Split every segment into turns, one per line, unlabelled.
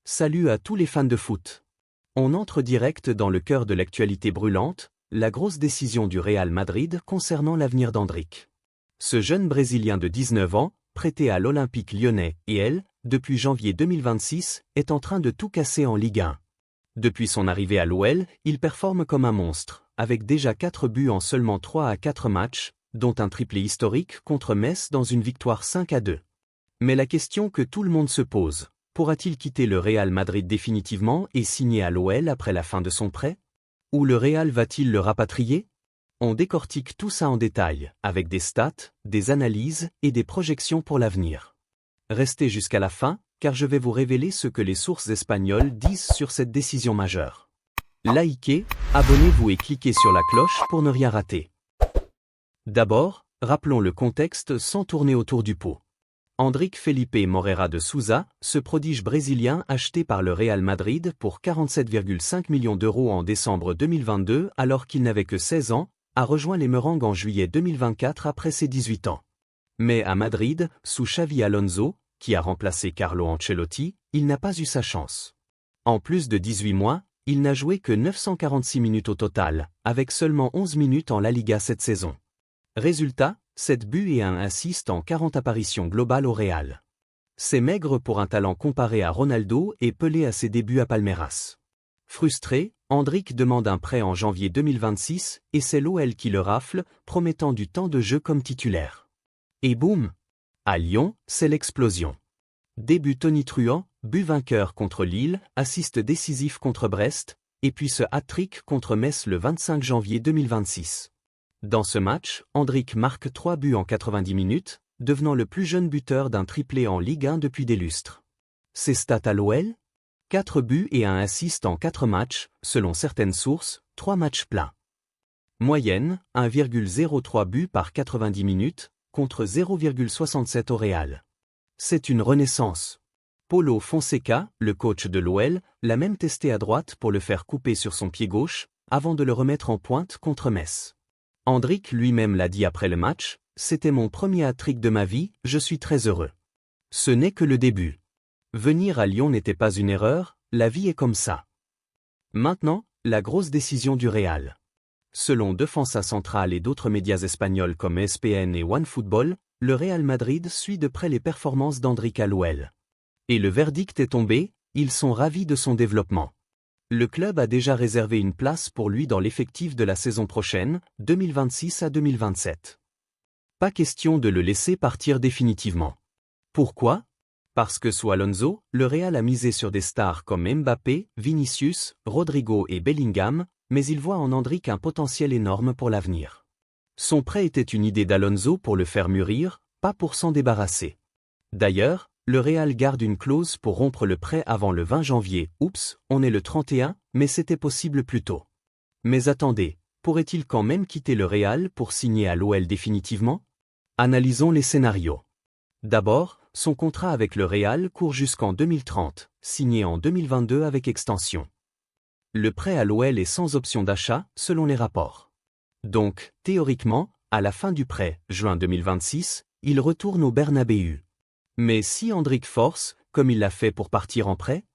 Salut à tous les fans de foot. On entre direct dans le cœur de l'actualité brûlante, la grosse décision du Real Madrid concernant l'avenir d'Endrick. Ce jeune Brésilien de 19 ans, prêté à l'Olympique lyonnais et elle, depuis janvier 2026, est en train de tout casser en Ligue 1. Depuis son arrivée à l'OL, il performe comme un monstre, avec déjà 4 buts en seulement 3 à 4 matchs, dont un triplé historique contre Metz dans une victoire 5-2. Mais la question que tout le monde se pose, pourra-t-il quitter le Real Madrid définitivement et signer à l'OL après la fin de son prêt? Ou le Real va-t-il le rapatrier? On décortique tout ça en détail, avec des stats, des analyses et des projections pour l'avenir. Restez jusqu'à la fin, car je vais vous révéler ce que les sources espagnoles disent sur cette décision majeure. Likez, abonnez-vous et cliquez sur la cloche pour ne rien rater. D'abord, rappelons le contexte sans tourner autour du pot. Endrick Felipe Moreira de Sousa, ce prodige brésilien acheté par le Real Madrid pour 47,5 millions d'euros en décembre 2022 alors qu'il n'avait que 16 ans, a rejoint les Merengues en juillet 2024 après ses 18 ans. Mais à Madrid, sous Xavi Alonso, qui a remplacé Carlo Ancelotti, il n'a pas eu sa chance. En plus de 18 mois, il n'a joué que 946 minutes au total, avec seulement 11 minutes en La Liga cette saison. Résultat, 7 buts et 1 assist en 40 apparitions globales au Real. C'est maigre pour un talent comparé à Ronaldo et Pelé à ses débuts à Palmeiras. Frustré, Endrick demande un prêt en janvier 2026 et c'est l'OL qui le rafle, promettant du temps de jeu comme titulaire. Et boum! À Lyon, c'est l'explosion. Début tonitruant, but vainqueur contre Lille, assist décisif contre Brest, et puis ce hat-trick contre Metz le 25 janvier 2026. Dans ce match, Endrick marque 3 buts en 90 minutes, devenant le plus jeune buteur d'un triplé en Ligue 1 depuis des lustres. Ses stats à l'OL? 4 buts et 1 assist en 4 matchs, selon certaines sources, 3 matchs pleins. Moyenne, 1,03 buts par 90 minutes, contre 0,67 au Real. C'est une renaissance. Paulo Fonseca, le coach de l'OL, l'a même testé à droite pour le faire couper sur son pied gauche, avant de le remettre en pointe contre Metz. Endrick lui-même l'a dit après le match, « C'était mon premier hat-trick de ma vie, je suis très heureux. » Ce n'est que le début. Venir à Lyon n'était pas une erreur, la vie est comme ça. Maintenant, la grosse décision du Real. Selon Defensa Central et d'autres médias espagnols comme ESPN et OneFootball, le Real Madrid suit de près les performances d'Endrick à l'OL. Et le verdict est tombé, ils sont ravis de son développement. Le club a déjà réservé une place pour lui dans l'effectif de la saison prochaine, 2026 à 2027. Pas question de le laisser partir définitivement. Pourquoi? Parce que sous Alonso, le Real a misé sur des stars comme Mbappé, Vinicius, Rodrigo et Bellingham, mais il voit en Endrick un potentiel énorme pour l'avenir. Son prêt était une idée d'Alonso pour le faire mûrir, pas pour s'en débarrasser. D'ailleurs, le Real garde une clause pour rompre le prêt avant le 20 janvier. Oups, on est le 31, mais c'était possible plus tôt. Mais attendez, pourrait-il quand même quitter le Real pour signer à l'OL définitivement? Analysons les scénarios. D'abord, son contrat avec le Real court jusqu'en 2030, signé en 2022 avec extension. Le prêt à l'OL est sans option d'achat, selon les rapports. Donc, théoriquement, à la fin du prêt, juin 2026, il retourne au Bernabéu. Mais si Endrick force, comme il l'a fait pour partir en prêt,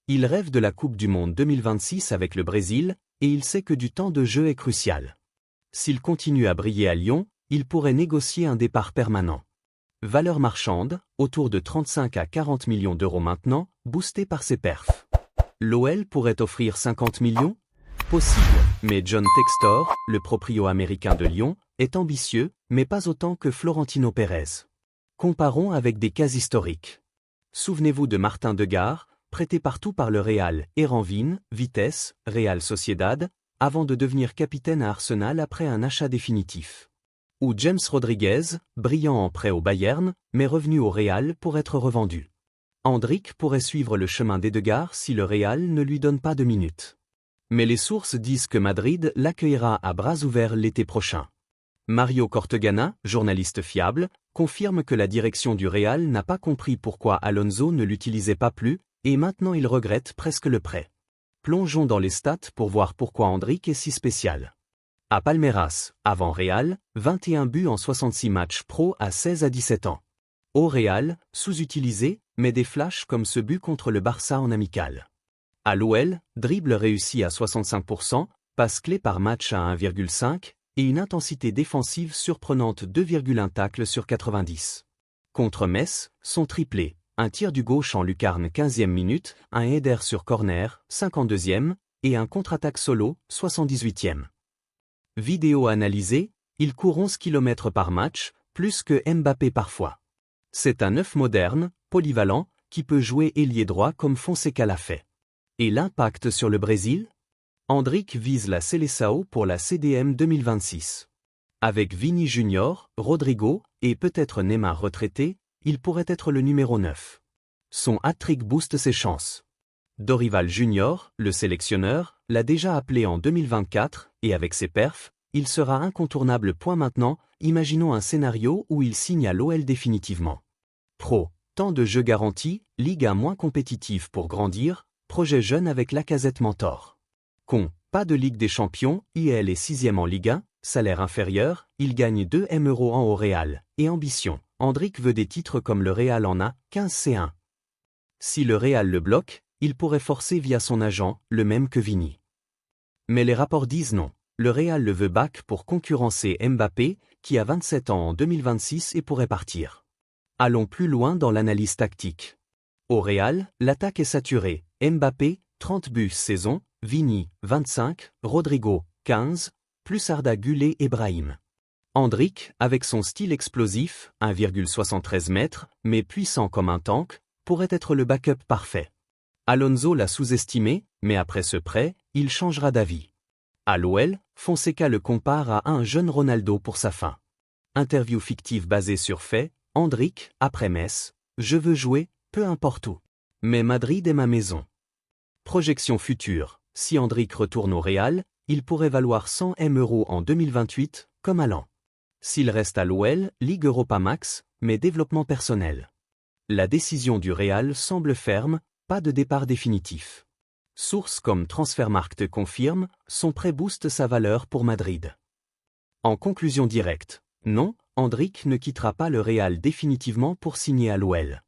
il rêve de la Coupe du Monde 2026 avec le Brésil, et il sait que du temps de jeu est crucial. S'il continue à briller à Lyon, il pourrait négocier un départ permanent. Valeur marchande, autour de 35 à 40 millions d'euros maintenant, boosté par ses perfs. L'OL pourrait offrir 50 millions? Possible, mais John Textor, le proprio américain de Lyon, est ambitieux, mais pas autant que Florentino Pérez. Comparons avec des cas historiques. Souvenez-vous de Martin Degar, prêté partout par le Real, Eranvin, Vitesse, Real Sociedad, avant de devenir capitaine à Arsenal après un achat définitif. Ou James Rodriguez, brillant en prêt au Bayern, mais revenu au Real pour être revendu. Endrick pourrait suivre le chemin d'Edegaard si le Real ne lui donne pas de minutes. Mais les sources disent que Madrid l'accueillera à bras ouverts l'été prochain. Mario Cortegana, journaliste fiable, confirme que la direction du Real n'a pas compris pourquoi Alonso ne l'utilisait pas plus, et maintenant il regrette presque le prêt. Plongeons dans les stats pour voir pourquoi Endrick est si spécial. À Palmeiras, avant Real, 21 buts en 66 matchs pro à 16 à 17 ans. Au Real, sous-utilisé, mais des flashs comme ce but contre le Barça en amical. À l'OL, dribble réussi à 65%, passe clé par match à 1,5, et une intensité défensive surprenante 2,1 tacles sur 90. Contre Metz, son triplé, un tir du gauche en lucarne 15e minute, un header sur corner, 52e, et un contre-attaque solo, 78e. Vidéo analysée, il court 11 km par match, plus que Mbappé parfois. C'est un œuf moderne, polyvalent, qui peut jouer ailier droit comme Fonseca l'a fait. Et l'impact sur le Brésil? Endrick vise la Seleção pour la CDM 2026. Avec Vini Junior, Rodrigo, et peut-être Neymar retraité, il pourrait être le numéro 9. Son hat-trick booste ses chances. Dorival Junior, le sélectionneur, l'a déjà appelé en 2024, et avec ses perfs, il sera incontournable. Maintenant, imaginons un scénario où il signe à l'OL définitivement. Pro, temps de jeu garanti, Ligue 1 moins compétitive pour grandir, projet jeune avec Lacazette mentor. Con, pas de Ligue des Champions, IL est 6e en Ligue 1, salaire inférieur, il gagne 2 M € en au Real, et ambition, Endrick veut des titres comme le Real en a, 15 C1. Si le Real le bloque, il pourrait forcer via son agent, le même que Vini. Mais les rapports disent non. Le Real le veut back pour concurrencer Mbappé, qui a 27 ans en 2026 et pourrait partir. Allons plus loin dans l'analyse tactique. Au Real, l'attaque est saturée. Mbappé, 30 buts saison, Vini, 25, Rodrigo, 15, plus Arda Güler et Brahim. Endrick, avec son style explosif, 1,73 m, mais puissant comme un tank, pourrait être le backup parfait. Alonso l'a sous-estimé, mais après ce prêt, il changera d'avis. À l'OL, Fonseca le compare à un jeune Ronaldo pour sa fin. Interview fictive basée sur faits, Endrick, après Metz, je veux jouer, peu importe où. Mais Madrid est ma maison. Projection future, si Endrick retourne au Real, il pourrait valoir 100 M € en 2028, comme Allan. S'il reste à l'OL, Ligue Europa Max, mais développement personnel. La décision du Real semble ferme, pas de départ définitif. Sources comme Transfermarkt confirment, son prêt booste sa valeur pour Madrid. En conclusion directe, non, Endrick ne quittera pas le Real définitivement pour signer à l'OL.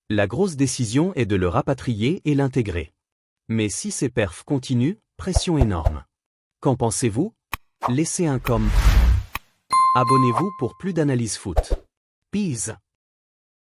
La grosse décision est de le rapatrier et l'intégrer. Mais si ses perfs continuent, pression énorme. Qu'en pensez-vous? Laissez un com. Abonnez-vous pour plus d'analyse foot. Peace.